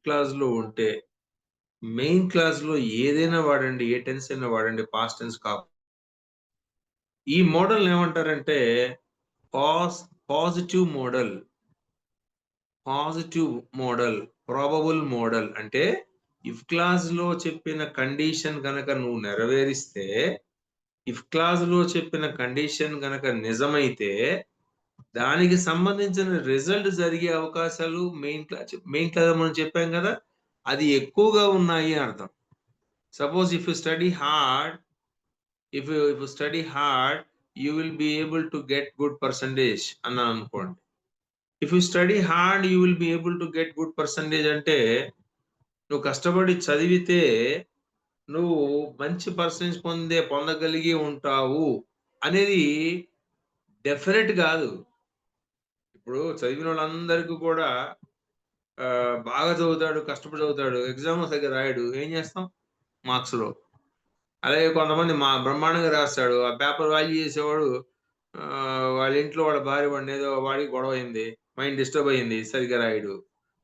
Clause లో ఉంటే main clause లో ఏదైనా వాడండి, ఏ టెన్స్ అయినా వాడండి, పాస్ట్ టెన్స్ కాదు. ఈ మోడల్ ఏమంటారంటే పాజిటివ్ మోడల్, ప్రాబబుల్ మోడల్. అంటే ఇఫ్ క్లాజ్ లో చెప్పిన కండిషన్ గనక నువ్వు నెరవేరిస్తే, ఇఫ్ క్లాజ్ లో చెప్పిన కండిషన్ గనక నిజమైతే దానికి సంబంధించిన రిజల్ట్ జరిగే అవకాశాలు మెయిన్ క్లాజ్ మనం చెప్పాం కదా, అది ఎక్కువగా ఉన్నాయి అర్థం. Suppose if you study hard, if you study hard, you will be able to get good percentage అన్నా అనుకోండి. If you study hard you will be able to get good percentage అంటే నువ్వు కష్టపడి చదివితే నువ్వు మంచి పర్సెంటేజ్ పొందగలిగి ఉంటావు అనేది డెఫినెట్ కాదు. ఇప్పుడు చదివిన వాళ్ళందరికీ కూడా బాగా చదువుతాడు, కష్టపడి చదువుతాడు, ఎగ్జామ్ సరిగ్గా రాయడు, ఏం చేస్తాం మార్క్స్ లో. అలాగే కొంతమంది మా బ్రహ్మాండంగా రాస్తాడు, ఆ పేపర్ వాల్యూ చేసేవాడు వాళ్ళ ఇంట్లో వాళ్ళ భార్య వాడిని ఏదో వాడికి గొడవ అయింది, మైండ్ డిస్టర్బ్ అయింది, సరిగ్గా రాయడు,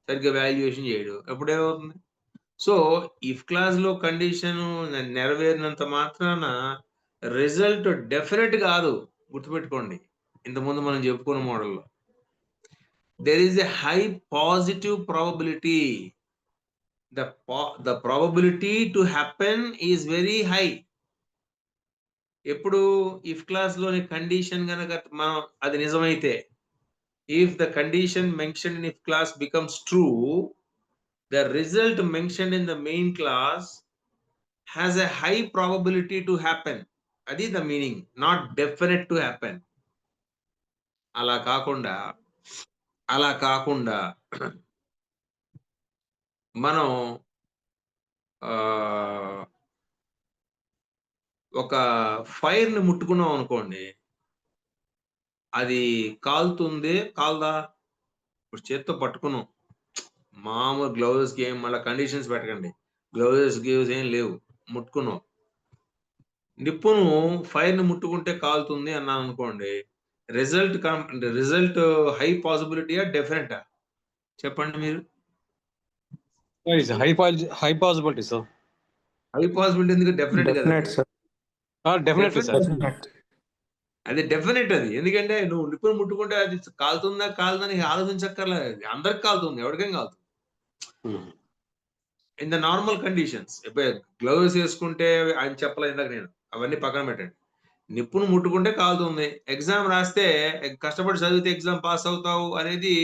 సరిగ్గా వాల్యుయేషన్ చేయడు, ఎప్పుడు ఏమవుతుంది? సో ఇఫ్ క్లాస్ లో కండిషన్ నెరవేరినంత మాత్రాన రిజల్ట్ డెఫినెట్ కాదు, గుర్తుపెట్టుకోండి. ఇంతకుముందు మనం చెప్పుకున్న మోడల్లో there is a high positive probability. The probability to happen is very high. ఎప్పుడు ఇఫ్ క్లాస్ లోని కండిషన్ గనక మనం అది నిజమైతే, if the condition mentioned in if class becomes true, the result mentioned in the main class has a high probability to happen. అది the meaning, not definite to happen. అలా కాకుండా మనం ఒక ఫైర్ ని ముట్టుకున్నాం అనుకోండి, అది కాలుతుంది కాల్దా? ఇప్పుడు చేత్తో పట్టుకున్నాం, మామూలు గ్లౌజెస్ గేమ్, మళ్ళీ కండిషన్స్ పెట్టకండి, గ్లౌజెస్ ఏం లేవు, ముట్టుకున్నాం, నిప్పును ఫైర్ ని ముట్టుకుంటే కాలుతుంది అన్నాను అనుకోండి, రిజల్ట్ హై పాసిబిలిటీయా డెఫినెటా? చెప్పండి మీరు. High possibility sir. High possibility ఎందుకు? డెఫినెట్ కదా, అది డెఫినెట్. అది ఎందుకంటే నువ్వు నిప్పును ముట్టుకుంటే అది కాలుతుందా కాలుదని ఆలోచించక్కర్లేదు, అందరికి కాలుతుంది, ఎవరికేం కాలుతుంది. In the normal conditions, gloves వేసుకుంటే ఆయన చెప్పలేదు ఇందాక నేను, అవన్నీ పక్కన పెట్టండి. నిప్పును ముట్టుకుంటే కాలుతుంది, ఎగ్జామ్ రాస్తే కష్టపడి చదివితే ఎగ్జామ్ పాస్ అవుతావు అనేది,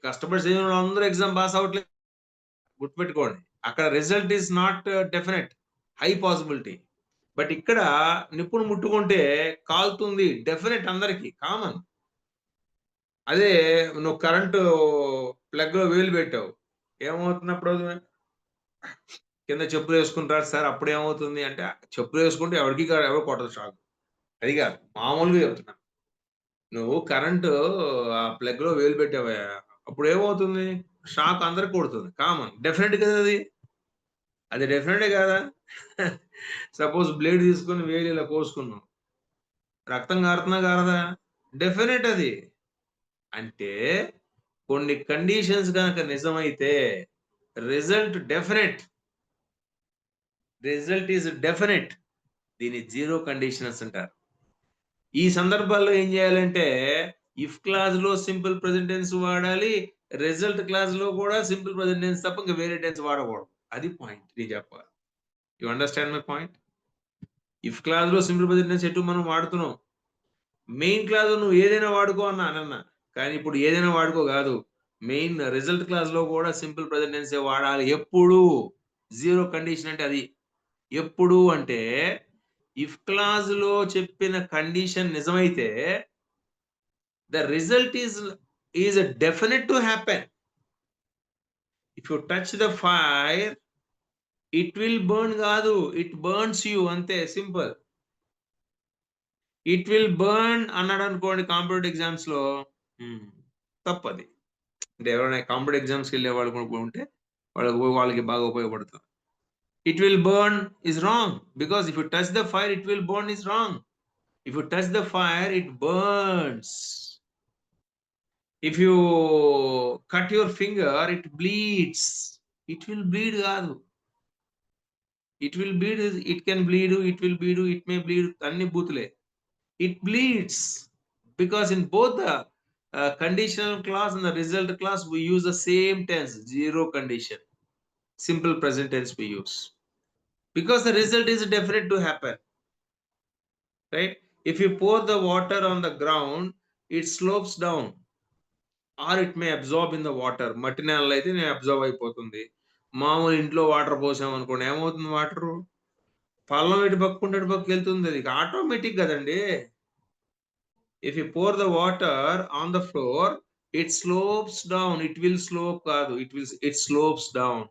కష్టపడి చదివిన వాళ్ళందరూ ఎగ్జామ్ పాస్ అవట్లేదు, గుర్తుపెట్టుకోండి. అక్కడ result is not definite, high possibility. But ఇక్కడ నిప్పును ముట్టుకుంటే కాలుతుంది, డెఫినెట్, అందరికి కామన్. అదే నువ్వు కరెంటు ప్లగ్ లో వేలు పెట్టావు, ఏమవుతున్నప్పుడు కింద చెప్పులు వేసుకుంటారు సార్, అప్పుడు ఏమవుతుంది అంటే, చెప్పులు వేసుకుంటే ఎవరు కొట్టదు షాక్. అది కాదు, మామూలుగా చెప్తున్నా. నువ్వు కరెంటు ఆ ప్లగ్ లో వేలు పెట్టావా, అప్పుడు ఏమవుతుంది? షాక్ అందరికి కొడుతుంది, కామన్, డెఫినెట్ కదా అది డెఫినెటే కదా. సపోజ్ బ్లేడ్ తీసుకుని వేలు ఇలా కోసుకున్నావు, రక్తం కారుతున్నా కారదా? డెఫినెట్ అది. అంటే కొన్ని కండిషన్స్ కనుక నిజమైతే రిజల్ట్ ఈజ్ డెఫినెట్. దీని జీరో కండిషన్స్ అంటారు. ఈ సందర్భాల్లో ఏం చేయాలంటే, ఇఫ్ క్లాజ్ లో సింపుల్ ప్రెజెంట్ టెన్స్ వాడాలి, రిజల్ట్ క్లాజ్ లో కూడా సింపుల్ ప్రెజెంట్ టెన్స్ తప్ప ఇంకా వేరే టెన్స్ వాడకూడదు. అది పాయింట్ నేను చెప్పాలి. You understand my point? If clause లో సింపుల్ ప్రెజెంట్ టెన్స్ ఎటు మనం వాడుతున్నాం, మెయిన్ క్లాజ్ నువ్వు ఏదైనా వాడుకో అన్నా, కానీ ఇప్పుడు ఏదైనా వాడుకో కాదు, మెయిన్ రిజల్ట్ క్లాస్ లో కూడా సింపుల్ ప్రెజెంట్ టెన్స్ వాడాలి. ఎప్పుడు? జీరో కండిషన్ అంటే అది. ఎప్పుడు అంటే ఇఫ్ క్లాజ్ లో చెప్పిన కండిషన్ నిజమైతే the result is definite to happen. If you touch the fire it will burn కాదు, ఇట్ బర్న్స్ యూ, అంతే, సింపుల్. ఇట్ విల్ బర్న్ అన్నాడు అనుకోండి కాంపిటేటివ్ ఎగ్జామ్స్ లో, తప్పది. అంటే ఎవరైనా కాంపిటేటివ్ ఎగ్జామ్స్కి వెళ్ళే వాళ్ళు ఉంటే వాళ్ళకి బాగా ఉపయోగపడుతుంది. It will burn is wrong, because if you touch the fire it will burn is wrong. If you touch the fire it burns. If you cut your finger, it bleeds. It will bleed కాదు. It will bleed, it can bleed, it will bleed, it may bleed, అన్ని బూతులే. It bleeds because in both the conditional clause and the result clause we use the same tense, zero condition, simple present tense we use, because the result is definite to happen, right? If you pour the water on the ground, it slopes down or it may absorb in the water. మట్టి నేలలో అయితే నేను observe అయిపోతుంది. మామూలు ఇంట్లో water పోసాం అనుకోండి, ఏమవుతుంది? Water పల్లం ఇటు పక్కుంటే ఇటు పక్క వెళ్తుంది, అది ఆటోమేటిక్ కదండి. If you pour the water on the floor, it slopes down. It will slope కాదు, it slopes down.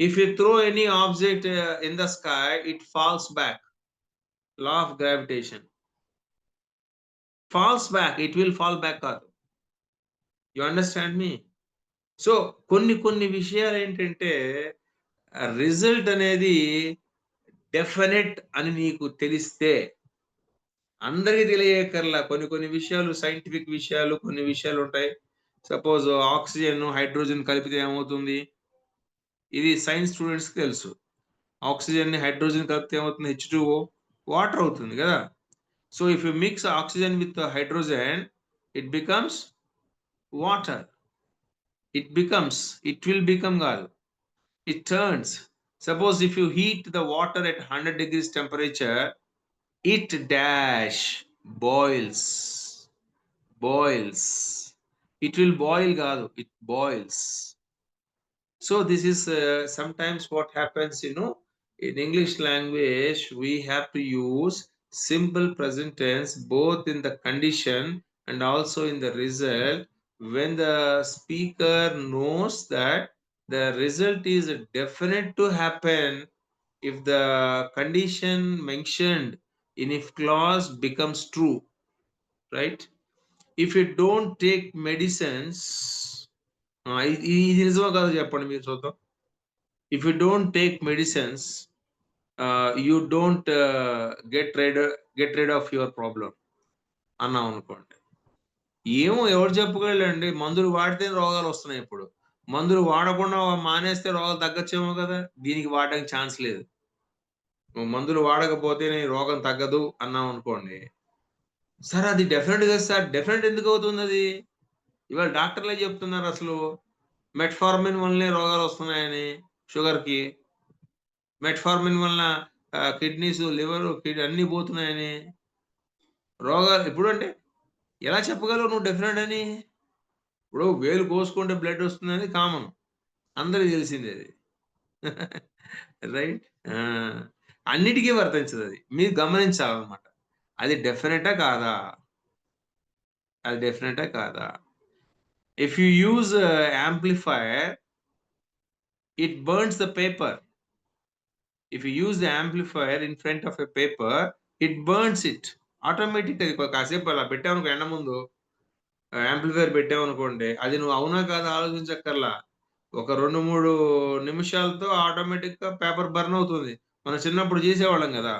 If you throw any object in the sky, it falls back. Law of gravitation. Falls back, it will fall back కాదు. You understand me? So కొన్ని విషయాలు ఏంటంటే result అనేది definite అని నీకు తెలిస్తే, అందరికీ తెలియకర్లా, కొన్ని విషయాలు సైంటిఫిక్ విషయాలు, కొన్ని విషయాలు ఉంటాయి. సపోజ్ ఆక్సిజన్ హైడ్రోజన్ కలిపితే ఏమవుతుంది? ఇది సైన్స్ స్టూడెంట్స్కి తెలుసు. ఆక్సిజన్ ని హైడ్రోజన్ కలిపితే ఏమవుతుంది? H2O, వాటర్ అవుతుంది కదా. So if you mix oxygen with hydrogen, it becomes water. It will become కాదు, it turns. Suppose if you heat the water at 100 degrees temperature, it dash boils. It will boil కాదు, it boils. So this is sometimes what happens, in English language we have to use simple present tense both in the condition and also in the result, when the speaker knows that the result is definite to happen if the condition mentioned in if clause becomes true, right? If you don't take medicines, ఇది నిజమో కాదో చెప్పండి మీరు చూద్దాం. If you don't take medicines, you don't get rid of your problem అన్నాం అనుకోండి. ఏమో ఎవరు చెప్పగలండి? మందులు వాడితే రోగాలు వస్తున్నాయి. ఇప్పుడు మందులు వాడకుండా మానేస్తే రోగాలు తగ్గచ్చేమో కదా. దీనికి వాడడానికి ఛాన్స్ లేదు. మందులు వాడకపోతేనే రోగం తగ్గదు అన్నాం అనుకోండి. సార్ అది డెఫినెట్ కదా సార్. డెఫినెట్ ఎందుకు అవుతుంది అది? ఇవాళ డాక్టర్లే చెప్తున్నారు అసలు మెట్ఫార్మిన్ వల్లనే రోగాలు వస్తున్నాయని, షుగర్కి. మెట్ఫార్మిన్ వలన కిడ్నీస్, లివర్, అన్ని పోతున్నాయని, రోగాలు. ఇప్పుడు అంటే ఎలా చెప్పగలవు నువ్వు డెఫినెట్ అని? ఇప్పుడు వేలు కోసుకుంటే బ్లడ్ వస్తుందని కామన్, అందరికి తెలిసింది అది. రైట్? అన్నిటికీ వర్తించదు అది. మీరు గమనించాలన్నమాట. అది డెఫినెటా కాదా? If you use amplifier, it burns the paper. If you use the amplifier in front of a paper, it burns it automatically. కాసేపు అలా పెట్టామనుకో, ఎండ ముందు యాంప్లిఫైర్ పెట్టామనుకోండి, అది నువ్వు అవునా కాదా ఆలోచించక్కర్లా, ఒక 2-3 నిమిషాలతో ఆటోమేటిక్ గా పేపర్ బర్న్ అవుతుంది. మనం చిన్నప్పుడు చేసేవాళ్ళం కదా.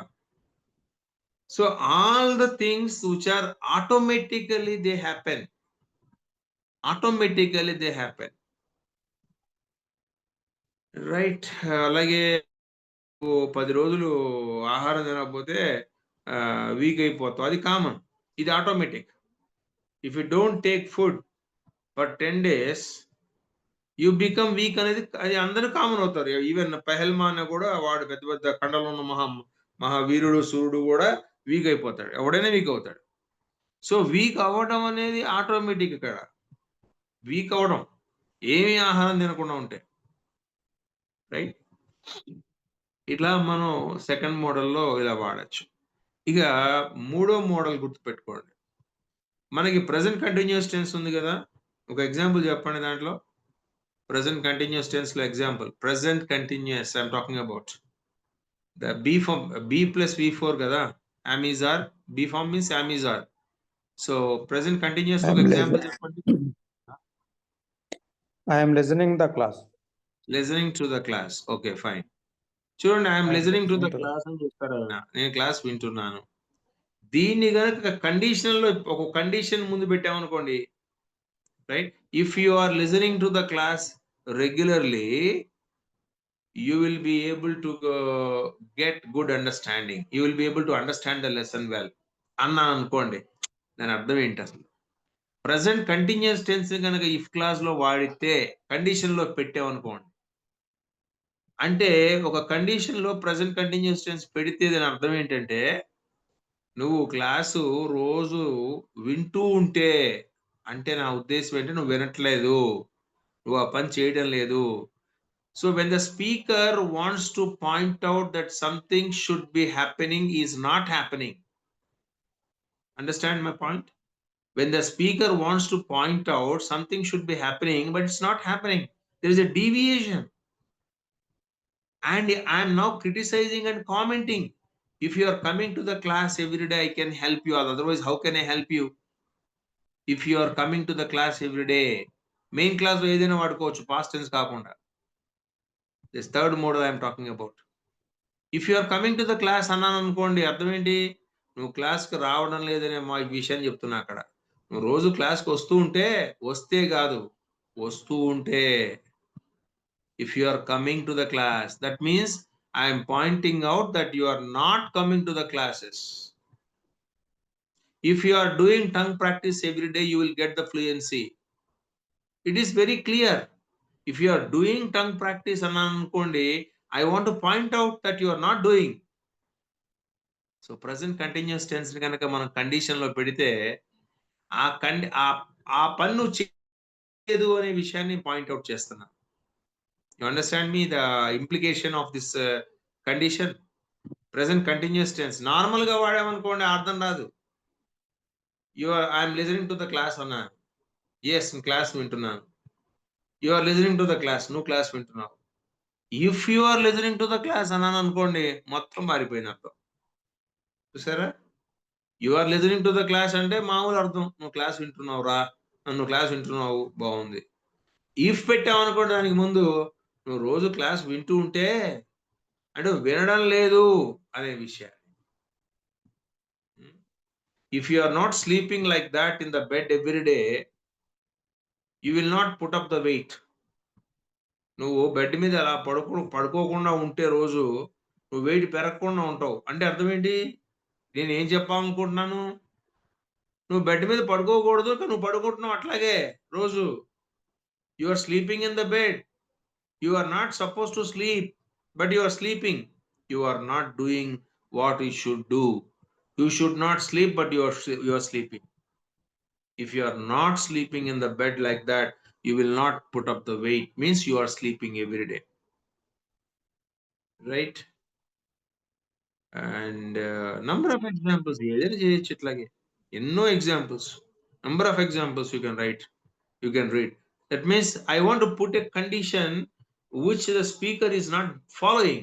So all the things which are automatically they happen. Right? అలాగే 10 రోజులు ఆహారం తినకపోతే వీక్ అయిపోతాం, అది కామన్. ఇది automatic. If you don't take food for 10 days, you become weak అనేది అది అందరూ కామన్ అవుతారు. ఈవెన్ పెహల్మాన్ కూడా, వాడు పెద్ద కండలు ఉన్న మహావీరుడు, సూర్యుడు కూడా వీక్ అయిపోతాడు. ఎవడైనా వీక్ అవుతాడు. సో వీక్ అవ్వడం అనేది ఆటోమేటిక్. ఇక్కడ వీక్ అవ్వడం ఏమి ఆహారం తినకుండా ఉంటే, రైట్? ఇట్లా మనం సెకండ్ మోడల్లో ఇలా వాడచ్చు. ఇక మూడో మోడల్ గుర్తుపెట్టుకోండి. మనకి ప్రెజెంట్ కంటిన్యూస్ టెన్స్ ఉంది కదా. ఒక ఎగ్జాంపుల్ చెప్పండి దాంట్లో. ప్రెజెంట్ కంటిన్యూస్ టెన్స్ లో example. Present continuous I'm talking about the be form, be plus V4 కదా. am is are, be form means am is are. So present continuous లో example చెప్పండి. I am listening the class. Listening to the class. Okay, fine. చూడండి, I'm listening to the class అని చెప్తారు ఆయన. నేను class వింటున్నాను. దీన్ని కనుక కండిషన్ లో ఒక కండిషన్ ముందు పెట్టామనుకోండి, right? If you are listening to the class regularly, you will be able to get good understanding. You will be able to understand the lesson well. అన్నా అనుకోండి, దాని అర్థం ఏంటి అసలు? ప్రజెంట్ కంటిన్యూస్ టెన్స్ కనుక ఇఫ్ క్లాస్ లో వాడితే condition లో పెట్టామనుకోండి, అంటే ఒక కండిషన్ లో ప్రజెంట్ కంటిన్యూస్ టెన్స్ పెడితే దాని అర్థం ఏంటంటే, నువ్వు క్లాసు రోజు వింటూ ఉంటే, అంటే నా ఉద్దేశం ఏంటి, నువ్వు వినట్లేదు, నువ్వు ఆ పని చేయడం లేదు. So when the speaker wants to point out that something should be happening is not happening. Understand my point? When the speaker wants to point out something should be happening, but it's not happening, there is a deviation, and I am now criticizing and commenting. If you are coming to the class every day, I can help you, otherwise how can I help you? If you are coming to the class every day, main class lo edaina vadukochu, past tense kaakunda. This third model I am talking about. If you are coming to the class అన్నాను అనుకోండి, అర్థం ఏంటి, నువ్వు క్లాస్కి రావడం లేదనే మా విషయం చెప్తున్నా. అక్కడ నువ్వు రోజు క్లాస్కి వస్తూ ఉంటే, వస్తే కాదు వస్తూ ఉంటే, if you are coming to the class, that means I am pointing out that you are not coming to the classes. If you are doing tongue practice every day, you will get the fluency. It is very clear. If you are doing tongue practice అన్నాను అనుకోండి, I want to point out that you are not doing. So present continuous tense కనుక మనం condition లో పెడితే, ఆ పని నువ్వు చేయలేదు అనే విషయాన్ని పాయింట్అవుట్ చేస్తున్నా. You understand me the implication of this condition? Present continuous tense normal గా వాడామనుకోండి అర్థం రాదు. I'm listening to the class అన్నా, ఎస్ క్లాస్ వింటున్నాను. You are listening to the class, నువ్వు క్లాస్ వింటున్నావు. If you are listening to the class అన్నాను అనుకోండి, మొత్తం మారిపోయిన అర్థం. చూసారా? You are listening to the class అంటే మామూలు అర్థం, నువ్వు క్లాస్ వింటున్నావు రా, నువ్వు క్లాస్ వింటున్నావు, బాగుంది. ఇఫ్ పెట్టామనుకోండి దానికి ముందు, నువ్వు రోజు క్లాస్ వింటూ ఉంటే, అంటే వినడం లేదు అనే విషయాన్ని. If you are not sleeping like that in the bed every day, you will not put up the weight. నువ్వు బెడ్ మీద అలా పడుకోకుండా ఉంటే రోజు, నువ్వు వెయిట్ పెరగకుండా ఉంటావు. అంటే అర్థం ఏంటి, నేను ఏం చెప్పాలనుకుంటున్నాను, నువ్వు బెడ్ మీద పడుకోకూడదు, నువ్వు పడుకుంటున్నావు అట్లాగే రోజు. You are sleeping in the bed. You are not supposed to sleep, but you are sleeping. You are not doing what you should do. You should not sleep, but you are sleeping. If you are not sleeping in the bed like that, you will not put up the weight. Means you are sleeping every day, right? And number of examples no examples, number of examples you can write, you can read. That means I want to put a condition which the speaker is not following.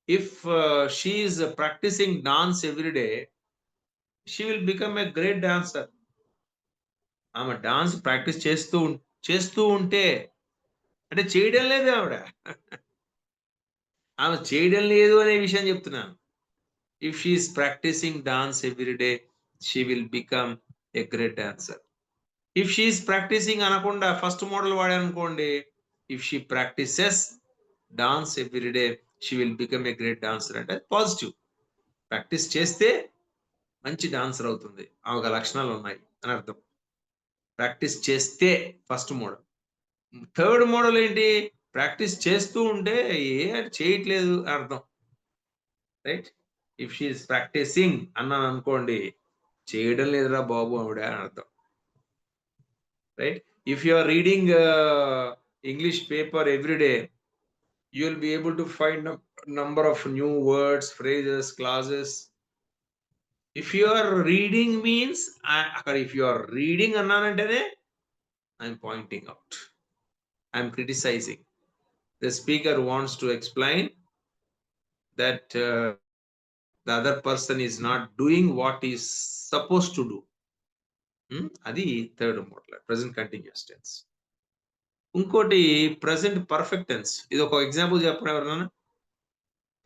If she is practicing dance every day, she will become a great dancer. ఆమె dance practice చేస్తూ ఉంటే, అంటే చేయడం లేదు ఆమె చేయడం లేదు అనే విషయం చెప్తున్నాను. If she is practising dance every day, she will become a great dancer. If she is practising అనకుండా ఫస్ట్ మోడల్ వాడారనుకోండి, if she practises dance every day, she will become a great dancer. అంటే positive. Practice చేస్తే మంచి dancer అవుతుంది, ఆమెకు లక్షణాలు ఉన్నాయి అని అర్థం. ప్రాక్టీస్ చేస్తే ఫస్ట్ మోడల్. థర్డ్ మోడల్ ఏంటి, ప్రాక్టీస్ చేస్తూ ఉంటే చేయట్లేదు అర్థం, right? If she is practicing అన్నాను అనుకోండి, చేయడం లేదురా బాబు ఆవిడ అని అర్థం, right? If you are reading English paper every day, you will be able to find a number of new words, phrases, clauses. If you are reading means, if you are reading annanantene, I am pointing out, I am criticizing. The speaker wants to explain that the other person is not doing what he is supposed to do. Adi third model, present continuous tense. Unkoti present perfect tense. Ido oka example cheppana evarana.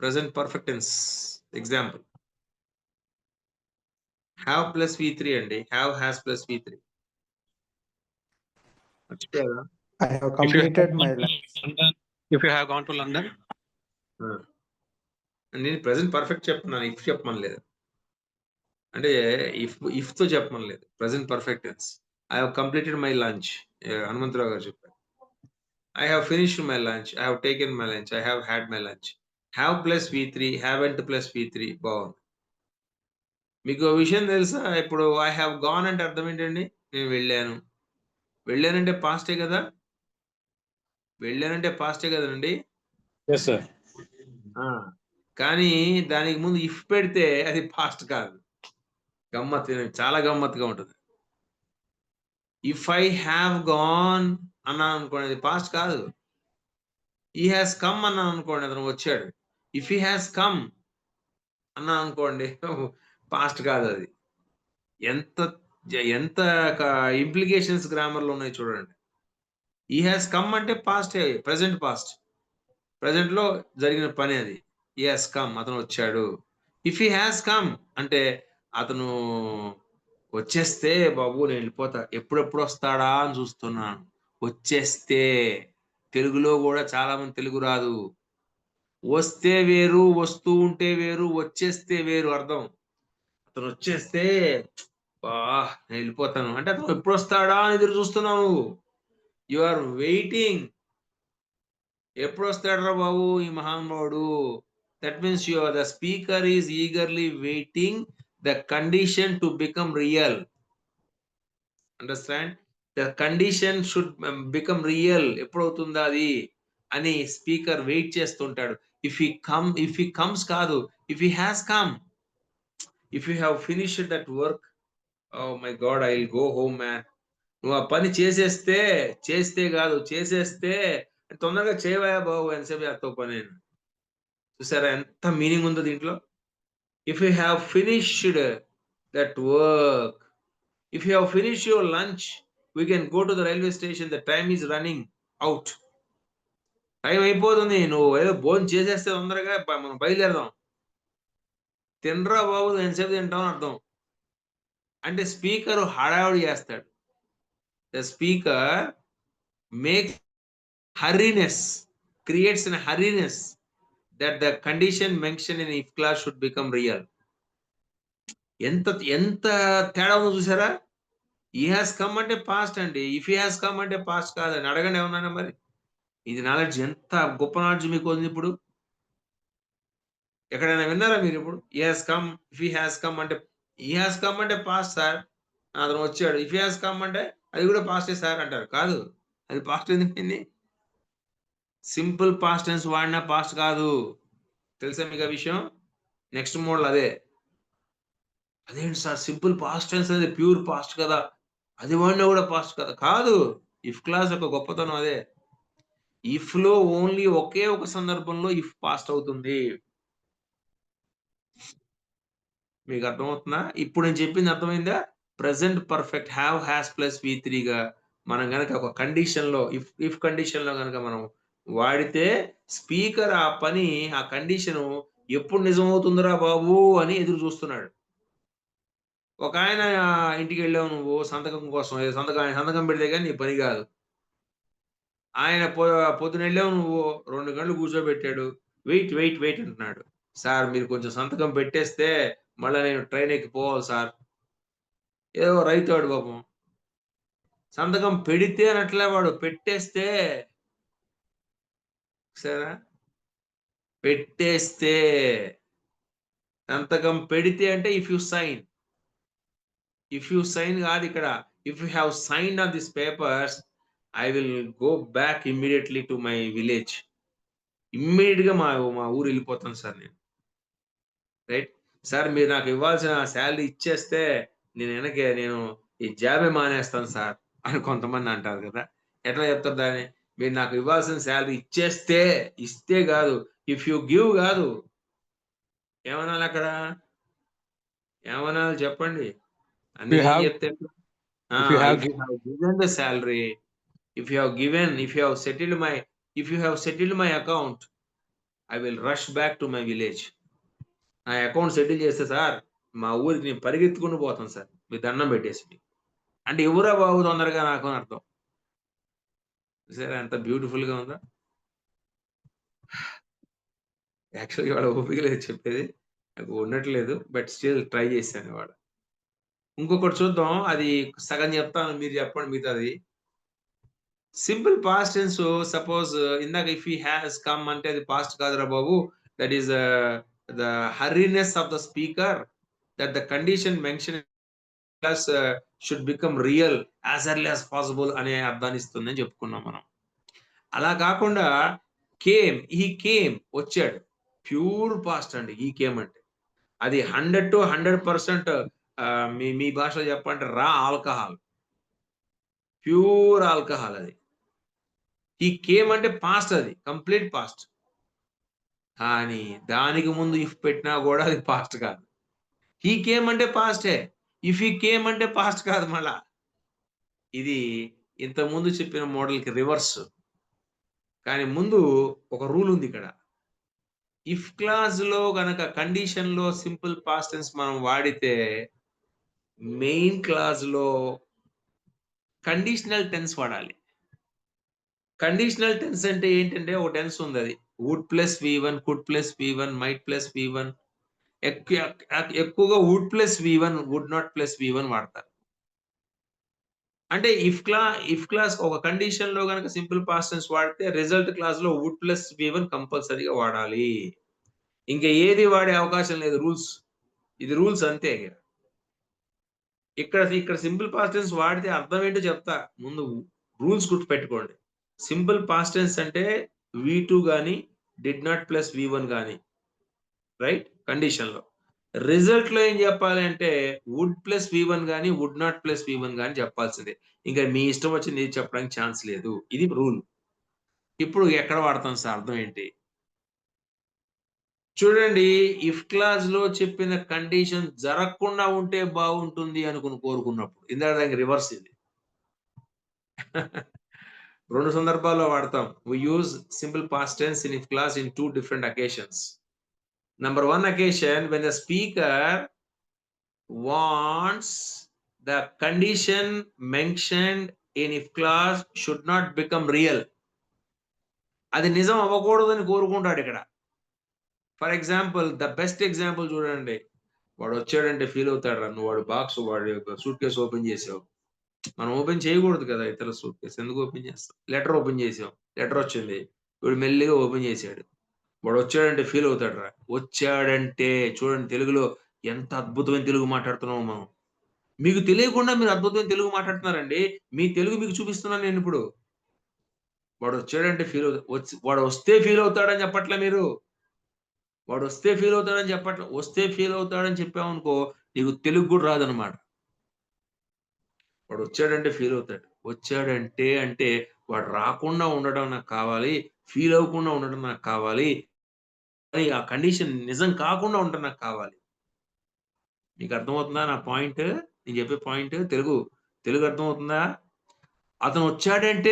Present perfect tense example. Have plus V3 andi. Have, has plus V3. మర్చిపోయారా? I have completed my lunch. If you have gone to London. నేను present perfect చెప్తున్నాను, if చెప్పమని లేదు. అంటే if తో చెప్పమని లేదు, present perfect tense. I have completed my lunch. Hanumantharao గారు చెప్పారు. I have finished my lunch, I have taken my lunch, I have had my lunch. Have plus V3, haven't plus V3 బాగుంది. మీకు విషయం తెలుసా? ఇప్పుడు ఐ హావ్ గాన్ అంటే అర్థం ఏంటండి? నేను వెళ్ళాను. వెళ్ళానంటే పాస్టే కదా? వెళ్ళానంటే పాస్టే కదండి. Yes, sir. కానీ దానికి ముందు ఇఫ్ పెడితే అది పాస్ట్ కాదు. గమ్మత్, చాలా గమ్మత్తుగా ఉంటుంది. ఇఫ్ ఐ హ్యావ్ గాన్ అన్నాను అనుకోండి, అది పాస్ట్ కాదు. ఈ హ్యాస్ కమ్ అన్నాను అనుకోండి, అతను వచ్చాడు. ఇఫ్ హీ హ్యాస్ కమ్ అన్నాను అనుకోండి, పాస్ట్ కాదు అది. ఎంత ఎంత ఇంప్లికేషన్స్ గ్రామర్ లో ఉన్నాయి చూడండి. ఈ హ్యాస్ కమ్ అంటే పాస్ట్, ప్రెసెంట్ పాస్ట్, ప్రెసెంట్ లో జరిగిన పని అది. ఈ హ్యాస్ కమ్, అతను వచ్చాడు. ఇఫ్ హీ హ్యాస్ కమ్ అంటే అతను వచ్చేస్తే, బాబు నేను వెళ్ళిపోతా, ఎప్పుడెప్పుడు వస్తాడా అని చూస్తున్నాను. వచ్చేస్తే, తెలుగులో కూడా చాలా మంది తెలుగు రాదు. వస్తే వేరు, వస్తూ ఉంటే వేరు, వచ్చేస్తే వేరు అర్థం. అతను వచ్చేస్తే నేను వెళ్ళిపోతాను అంటే అతను ఎప్పుడు వస్తాడా అని ఎదురు చూస్తున్నావు. You are waiting. ఎప్పుడు వస్తాడరా బాబు ఈ మహానుభావుడు. That means the speaker is eagerly waiting the condition to become real. Understand? The condition should become real. ఎప్పుడవుతుందా అది అని స్పీకర్ వెయిట్ చేస్తుంటాడు. ఇఫ్ హీ కమ్స్ కాదు, if he has come. If you have finished that work, oh my god, I will go home man. నువ్వు ఆ పని చేస్తే కాదు, చేసేస్తే తొందరగా చేయవా బాబు, ఎంతసేపు చేస్తావు పని. చూసారా ఎంత మీనింగ్ ఉందో దీంట్లో? If you have finished that work, if you have finished your lunch, we can go to the railway station. The time is running out. Time అయిపోతుంది. నువ్వు ఏదో భోజనం చేసేస్తే తొందరగా మనం బయలుదేరదాం. తినరా బాబు, ఎంతసేపు తింటాం అని అర్థం. అంటే స్పీకర్ హడావుడి చేస్తాడు. The speaker make hurriness, creates an hurriness that the condition mentioned in if clause should become real. ఎంత తేడా ఉందో చూసారా? ఈ హ్యాస్ కమ్ అంటే పాస్ట్ అండి, ఇఫ్ హీ హ్యాస్ కమ్ అంటే పాస్ట్ కాదని. అడగండి ఏమన్నా మరి. ఇది నాలెడ్జ్, ఎంత గొప్ప నాలెడ్జ్ మీకు ఉంది. ఇప్పుడు ఎక్కడైనా విన్నారా మీరు? ఇప్పుడు ఈ has come, if he has come అంటే, ఈ హ్యాస్ కమ్ అంటే పాస్ట్ సార్, అతను వచ్చాడు. ఇఫ్ హీ హ్యాస్ కమ్ అంటే అది కూడా పాస్టే సార్ అంటారు. కాదు, అది పాస్ట్ ఎందుకండి? సింపుల్ పాస్ట్ టెన్స్ వాడినా పాస్ట్ కాదు. తెలుసా మీకు ఆ విషయం? నెక్స్ట్ మోడల్ అదే. అదేంటి సార్ సింపుల్ పాస్ట్ టెన్స్ అనేది ప్యూర్ పాస్ట్ కదా, అది వాడినా కూడా పాస్ట్ కదా? కాదు, ఇఫ్ క్లాస్ యొక్క గొప్పతనం అదే. ఇఫ్ లో ఓన్లీ ఒకే ఒక సందర్భంలో ఇఫ్ పాస్ట్ అవుతుంది. మీకు అర్థమవుతుందా? ఇప్పుడు నేను చెప్పింది అర్థమైందా? Present perfect have has plus V3 గా మనం గనక ఒక కండిషన్ లో, ఇఫ్ కండిషన్ లో గనక మనం వాడితే, స్పీకర్ ఆ పని, ఆ కండిషన్ ఎప్పుడు నిజమవుతుందిరా బాబు అని ఎదురు చూస్తున్నాడు. ఒక ఆయన ఇంటికి వెళ్ళావు నువ్వు సంతకం కోసం, సంతకం పెడితే కానీ నీ పని కాదు. ఆయన పొద్దున వెళ్ళావు నువ్వు, 2 గంటలు కూర్చోబెట్టాడు. వెయిట్ వెయిట్ వెయిట్ అంటున్నాడు. సార్ మీరు కొంచెం సంతకం పెట్టేస్తే మళ్ళీ నేను ట్రైన్ ఎక్కిపోవాలి సార్. ఏదో రైతు వాడు పాపం, సంతకం పెడితే అనట్లే, వాడు పెట్టేస్తే. సరే, పెట్టేస్తే. సంతకం పెడితే అంటే if you sign. If you sign కాదు ఇక్కడ. If you have signed on this papers, I will go back immediately to my village. Immediate గా మా ఊరు వెళ్ళిపోతాను సార్ నేను. రైట్ సార్, మీరు నాకు ఇవ్వాల్సిన శాలరీ ఇచ్చేస్తే నేను ఈ జాబే మానేస్తాను సార్ అని కొంతమంది అంటారు కదా. ఎట్లా చెప్తారు దాన్ని? మీరు నాకు ఇవ్వాల్సిన శాలరీ ఇస్తే కాదు, ఇఫ్ యు గివ్ కాదు. ఏమనాలి అక్కడ? ఏమనాలి చెప్పండి? అన్ని చెప్తే if you have given the salary, if you have settled my account, I will rush back to my village. నా అకౌంట్ సెటిల్ చేస్తే సార్ మా ఊరికి నేను పరిగెత్తుకుని పోతాను సార్, మీ దండం పెట్టేసి. అంటే ఎవరా బాబు తొందరగా నాకు అని అర్థం. సరే అంత బ్యూటిఫుల్ గా ఉందా? యాక్చువల్‌గా ఇవాళ ఓపిక లేదు చెప్పేది. నాకు ఉండట్లేదు. బట్ స్టిల్ ట్రై చేశాను ఇవాళ. ఇంకొకటి చూద్దాం. అది సగం చెప్తాను. మీరు చెప్పండి మిగతాది. సింపుల్ పాస్ట్ టెన్స్ సపోజ్ ఇందాక ఇఫ్ హి హాస్ కమ్ అంటే అది పాస్ట్ కాదురా బాబు. That is the hurriness of the speaker that the condition mention plus should become real as early as possible అనే అర్థాన్ని ఇస్తుందని చెప్పుకున్నాం మనం. అలా కాకుండా హీ కేమ్ వచ్చాడు. ప్యూర్ పాస్ట్ అండి హీ కేమ్ అంటే. అది 100 to 100% మీ మీ భాషలో చెప్పాలంటే రా ఆల్కహాల్. ప్యూర్ ఆల్కహాల్ అది. హీ కేమ్ అంటే పాస్ట్ అది. Complete past. కానీ దానికి ముందు ఇఫ్ పెట్టినా కూడా అది పాస్ట్ కాదు. హీ కేమ్ అంటే పాస్టే. ఇఫ్ హీ కేమ్ అంటే పాస్ట్ కాదు మళ్ళా. ఇది ఇంతకుముందు చెప్పిన మోడల్‌కి రివర్స్. కానీ ముందు ఒక రూల్ ఉంది ఇక్కడ. ఇఫ్ క్లాజ్‌లో గనక కండిషన్‌లో సింపుల్ పాస్ట్ టెన్స్ మనం వాడితే మెయిన్ క్లాజ్‌లో కండిషనల్ టెన్స్ వాడాలి. కండిషనల్ టెన్స్ అంటే ఏంటంటే ఒక టెన్స్ ఉందది. Would plus V one, could plus V one, might plus V one ఎక్కువగా would plus V one, would not plus V one వాడతారు. అంటే ఇఫ్ క్లాస్ ఒక కండిషన్‌లో గనక సింపుల్ పాస్ట్ టెన్స్ వాడితే రిజల్ట్ క్లాస్‌లో వుడ్ ప్లస్ వి1 కంపల్సరీగా వాడాలి. ఇంక ఏది వాడే అవకాశం లేదు రూల్స్. ఇది రూల్స్ అంతే ఇగ. ఇక్కడ సింపుల్ పాస్ట్ టెన్స్ వాడితే అర్థం ఏంటో చెప్తా. ముందు రూల్స్ గుర్తుపెట్టుకోండి. సింపుల్ పాస్ట్ టెన్స్ అంటే వి2 గాని, డిడ్ నాట్ ప్లస్ వి1 గాని. రైట్? కండిషన్‌లో. రిజల్ట్‌లో ఏం చెప్పాలి అంటే వుడ్ ప్లస్ వి1 గాని, వుడ్ నాట్ ప్లస్ వి1 గాని చెప్పాల్సిందే. ఇంక మీ ఇష్టం వచ్చింది ఏది చెప్పడానికి ఛాన్స్ లేదు. ఇది రూల్. ఇప్పుడు ఎక్కడ వాడతాం సార్ అర్థం ఏంటి? చూడండి ఇఫ్ క్లాజ్‌లో చెప్పిన కండిషన్ జరగకుండా ఉంటే బాగుంటుంది అనుకుని కోరుకున్నప్పుడు. ఇందాక దానికి రివర్స్ ఇది. 2 సందర్భాల్లో వాడతాం. We use simple past tense in if clause in 2 different occasions. Number 1 occasion when the speaker wants the condition mentioned in if clause should not become real. అది నిజం అవ్వకూడదని కోరుకుంటాడు ఇక్కడ. For example the best example చూడండి. వాడు వచ్చాడంటే feel అవుతాడురా నువ్వు వాడి suit case open చేసావు. మనం ఓపెన్ చేయకూడదు కదా ఇతరుల సూట్ కేస్. ఎందుకు ఓపెన్ చేస్తాం? లెటర్ ఓపెన్ చేసాం. లెటర్ వచ్చింది. వీడు మెల్లిగా ఓపెన్ చేసాడు. వాడు వచ్చాడంటే ఫీల్ అవుతాడురా. వచ్చాడంటే చూడండి తెలుగులో ఎంత అద్భుతమైన తెలుగు మాట్లాడుతున్నామో మనం. మీకు తెలియకుండా మీరు అద్భుతమైన తెలుగు మాట్లాడుతున్నారండి. మీ తెలుగు మీకు చూపిస్తున్నాను నేనిప్పుడు. వాడు వచ్చాడంటే వాడు వస్తే ఫీల్ అవుతాడని చెప్పట్లే మీరు. వాడు వస్తే ఫీల్ అవుతాడని చెప్పట్లే. వస్తే ఫీల్ అవుతాడని చెప్పామనుకో నీకు తెలుగు కూడా రాదనమాట. వాడు వచ్చాడంటే ఫీల్ అవుతాడు. వచ్చాడంటే అంటే వాడు రాకుండా ఉండడం నాకు కావాలి. ఫీల్ అవ్వకుండా ఉండడం నాకు కావాలి. మరి ఆ కండిషన్ నిజం కాకుండా ఉండడం నాకు కావాలి. మీకు అర్థమవుతుందా నా పాయింట్? నేను చెప్పే పాయింట్ తెలుగు అర్థమవుతుందా? అతను వచ్చాడంటే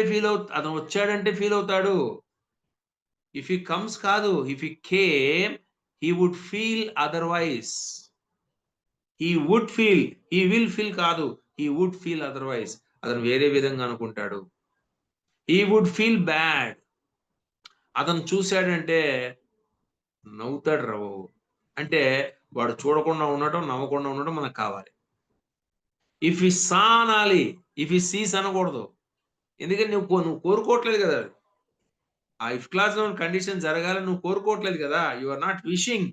ఫీల్ అవుతాడు. ఇఫ్ హి కమ్స్ కాదు. If he came he would feel otherwise. He will feel కాదు. He would feel otherwise. అతను వేరే విధంగా అనుకుంటాడు. He would feel bad. అతను చూసాడంటే నవ్వుతాడురా బాబు. అంటే వాడు చూడకుండా ఉండటం, నవ్వకుండా ఉండటం మనకు కావాలి. ఇఫ్ హి సా అనాలి. ఇఫ్ హి సీస్ అనకూడదు. ఎందుకంటే నువ్వు కోరుకోవట్లేదు కదా! ఆ ఇఫ్ క్లాజ్‌లో కండిషన్ జరగాలని నువ్వు కోరుకోవట్లేదు కదా! You are not wishing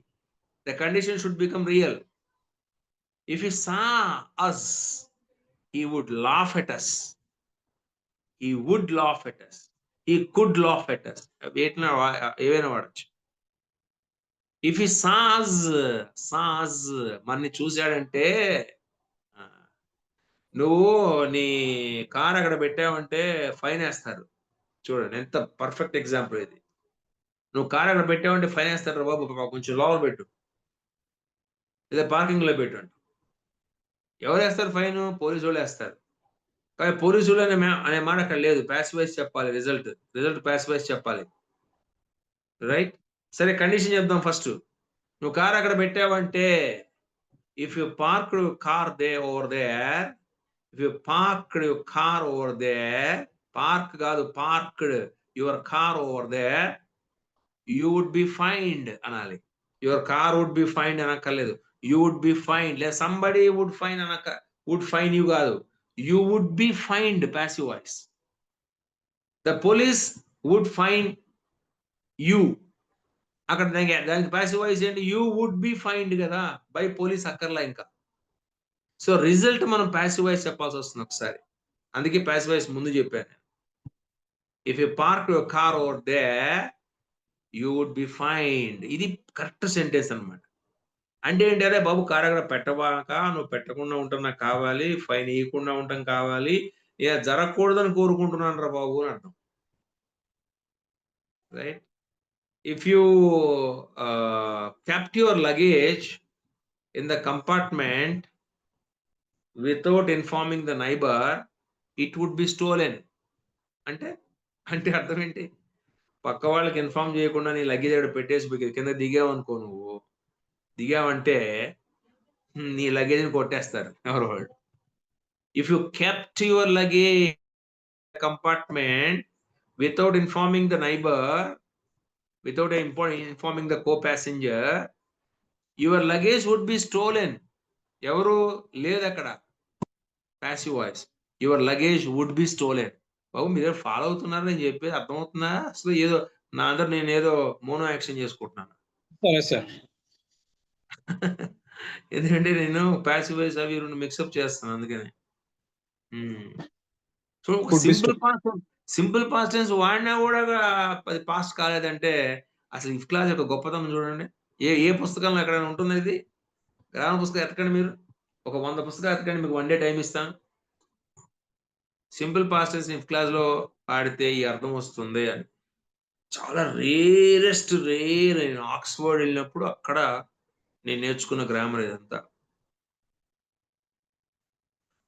the condition should become real. If he saw us he would laugh at us. He would laugh at us. He could laugh at us. ఏవైనా వాడొచ్చు. ఇఫ్ హి సాస్ మనని చూసాడంటే నువ్వు నీ car అక్కడ పెట్టావంటే fine ఏస్తారు. చూడండి ఎంత perfect example ఇది. నువ్వు కార్ అక్కడ పెట్టావంటే ఫైన్ ఏస్తాడురా బాబు కొంచెం లోపల పెట్టు. లేదా పార్కింగ్‌లో పెట్టు అంటాం. ఎవరేస్తారు ఫైను? పోలీసోళ్ళే ఏస్తారు. కానీ పోలీసోళ్ళు అనే మాట అక్కడ లేదు. పాసివైజ్ చెప్పాలి రిజల్ట్. పాసివైజ్ చెప్పాలి. రైట్? సరే కండిషన్ చెప్దాం ఫస్ట్. నువ్వు కార్ అక్కడ పెట్టావంటే if you parked car over there, if you parked your car over there park కాదు, parked your car over there, you would be find అనాలి. Your car would be find అనక్కర్లేదు. You would be find, లేదా somebody would find would find you కాదు, you would be find passive voice. The police would find you, అక్కడ దానికి passive voice ఏంటి? You would be find కదా, by police అక్కర్లా ఇంకా. So result మనం passive voice చెప్పాల్సి వస్తుంది ఒకసారి, అందుకే ప్యాసివ్ వాయిస్ ముందు చెప్పాను. If you park your car over there you would be find, ఇది కరెక్ట్ సెంటెన్స్ అన్నమాట. అంటే ఏంటి? అరే బాబు కార్ అక్కడ పెట్టబాక, నువ్వు పెట్టకుండా ఉంటాం నాకు కావాలి, ఫైన్ ఇవ్వకుండా ఉంటాం కావాలి, ఇక జరగకూడదని కోరుకుంటున్నాను రా బాబు అని అర్థం. Right? If you kept your luggage in the compartment without informing the neighbor, it would be stolen. అంటే అంటే అర్థం ఏంటి? పక్క వాళ్ళకి ఇన్ఫార్మ్ చేయకుండా నీ లగేజ్ అక్కడ పెట్టేసి కింద దిగావనుకో, నువ్వు దిగావంటే నీ లగేజ్ని కొట్టేస్తారు ఎవరు వాళ్ళు. If you kept your luggage compartment without informing the neighbour, without informing the co passenger, your luggage would be stolen. ఎవరు లేదు అక్కడ, passive voice. Your luggage would be stolen. బాబు మీరు ఫాలో అవుతున్నారు నేను చెప్పేది అర్థమవుతుందా? అసలు ఏదో నా అందరు నేను ఏదో మోనో యాక్షన్ చేసుకుంటున్నాను. Yes, sir. ఎందుకంటే నేను ప్యాసివ్ వాయిస్ అవి రెండు మిక్సప్ చేస్తాను అందుకని. సో ఒక సింపుల్ పాస్ట్ టెన్స్ వాడినా కూడా అది పాస్ట్ కాలేదంటే అసలు ఇఫ్ క్లాస్ యొక్క గొప్పతనం చూడండి. ఏ పుస్తకంలో ఎక్కడైనా ఉంటుంది ఇది? గ్రామర్ పుస్తకం ఎతకండి మీరు, ఒక 100 పుస్తకాలు ఎతకండి, మీకు 1 డే టైం ఇస్తాను. Simple past tense if clause లో పాడితే ఈ అర్థం వస్తుంది అని. చాలా రేర్ నేను ఆక్స్ఫర్డ్ వెళ్ళినప్పుడు అక్కడ నేను నేర్చుకున్న గ్రామర్ ఇదంతా.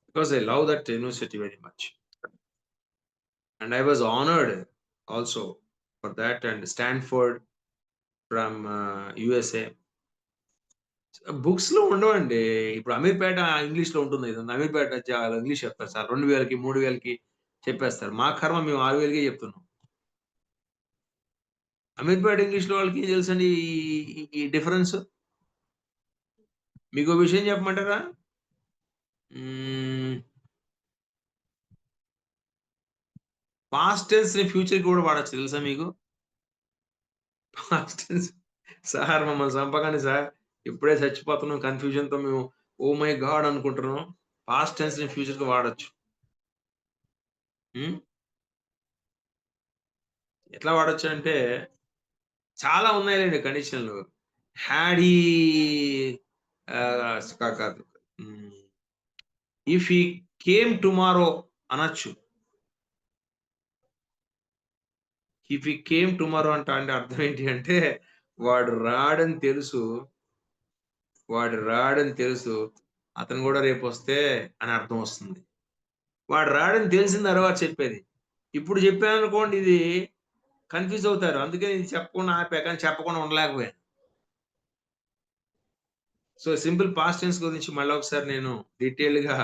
Because I love that university very much and I was honored also for that, and Stanford from USA. Books లో ఉండవండి. ఇప్పుడు అమీర్పేట ఇంగ్లీష్ లో ఉంటుంది, అమీర్పేట ఇంగ్లీష్ చెప్తారు సార్, 2000కి 3000కి చెప్పేస్తారు. మా కర్మ మేము 6000కే చెప్తున్నాం. అమీర్పేట ఇంగ్లీష్ లో వాళ్ళకి ఏం తెలుసండి ఈ డిఫరెన్స్? మీకు విషయం చెప్పమంటారా? పాస్ట్ టెన్స్ ని ఫ్యూచర్ కూడా వాడచ్చు తెలుసా మీకు? పాస్ట్ టెన్స్ సార్ మమ్మల్ని చంపకండి సార్, ఇప్పుడే చచ్చిపోతున్నాం కన్ఫ్యూజన్ తో, మేము ఓ మై గాడ్ అనుకుంటున్నాం. పాస్ట్ టెన్స్ ని ఫ్యూచర్ కి వాడచ్చు. ఎట్లా వాడచ్చు అంటే చాలా ఉన్నాయండి కండిషన్లు. హ్యాడీ కాదు, ఇఫ్ హీ కేమ్ టుమారో అనొచ్చు. ఇఫ్ హీ కేమ్ టుమారో అంటే అర్థం ఏంటి అంటే వాడు రాడని తెలుసు, అతను కూడా రేపు వస్తే అని అర్థం వస్తుంది. వాడు రాడని తెలిసిన తర్వాత చెప్పేది. ఇప్పుడు చెప్పాను అనుకోండి, ఇది కన్ఫ్యూజ్ అవుతారు, అందుకే ఇది చెప్పకుండా ఆపా, కానీ చెప్పకుండా ఉండలేకపోయాను. సో సింపుల్ పాస్ట్ టెన్స్ గురించి మళ్ళీ ఒకసారి నేను డీటెయిల్ గా,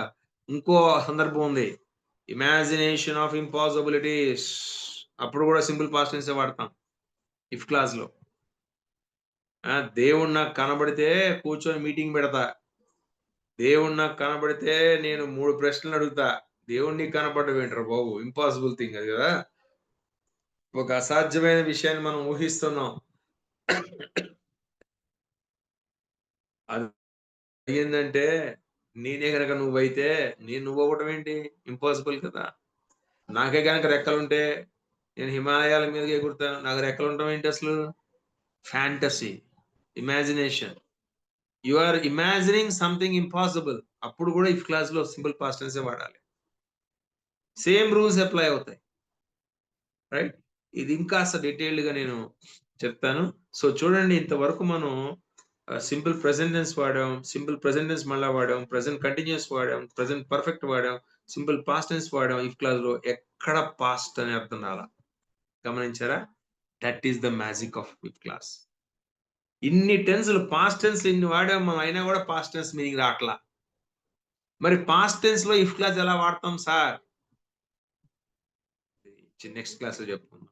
ఇంకో సందర్భం ఉంది, ఇమాజినేషన్ ఆఫ్ ఇంపాసిబిలిటీస్, అప్పుడు కూడా సింపుల్ పాస్ట్ టెన్స్ వాడతాం ఇఫ్ క్లాస్ లో. దేవుడు నాకు కనబడితే కూర్చొని మీటింగ్ పెడతా, దేవుడు నాకు కనబడితే నేను 3 ప్రశ్నలు అడుగుతా. దేవుడు నీకు కనపడడం ఏంట్రా బాబు, ఇంపాసిబుల్ థింగ్ అది కదా, ఒక అసాధ్యమైన విషయాన్ని మనం ఊహిస్తున్నాం. అది ఏంటంటే నేనే గనక నువ్వైతే నువ్వు అవ్వటం ఏంటి, ఇంపాసిబుల్ కదా. నాకే కనుక రెక్కలుంటే నేను హిమాలయాల మీదకి ఎగురుతాను, నాకు రెక్కలు ఉండటం ఏంటి అసలు? Fantasy, imagination. You are imagining something impossible, అప్పుడు కూడా ఇఫ్ క్లాస్ లో సింపుల్ పాస్ట్ టెన్స్ వాడాలి. సేమ్ రూల్స్ అప్లై అవుతాయి. రైట్? ఇది ఇంకా డీటెయిల్డ్ గా నేను చెప్తాను. సో చూడండి, ఇంతవరకు మనం సింపుల్ ప్రెజెంట్ టెన్స్ వాడాం, సింపుల్ ప్రెజెంట్ టెన్స్ మళ్ళా వాడాం, ప్రెజెంట్ కంటిన్యూస్ వాడాం, ప్రెజెంట్ పర్ఫెక్ట్ వాడాం, సింపుల్ పాస్ట్ టెన్స్ వాడాం. ఇఫ్ క్లాస్ లో ఎక్కడ పాస్ట్ అని అర్థం రాలా, గమనించారా? That is the magic of if clause. ఇన్ని టెన్స్లు, పాస్ట్ టెన్స్ ఇన్ని వాడాం మనం, అయినా కూడా పాస్ట్ టెన్స్ మీనింగ్ రావట్లా. మరి పాస్ట్ టెన్స్ లో ఇఫ్ క్లాస్ ఎలా వాడతాం సార్? నెక్స్ట్ క్లాస్లో చెప్పుకుందాం.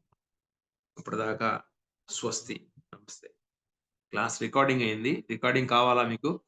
అప్పటిదాకా స్వస్తి, నమస్తే. క్లాస్ రికార్డింగ్ అయింది. రికార్డింగ్ కావాలా మీకు?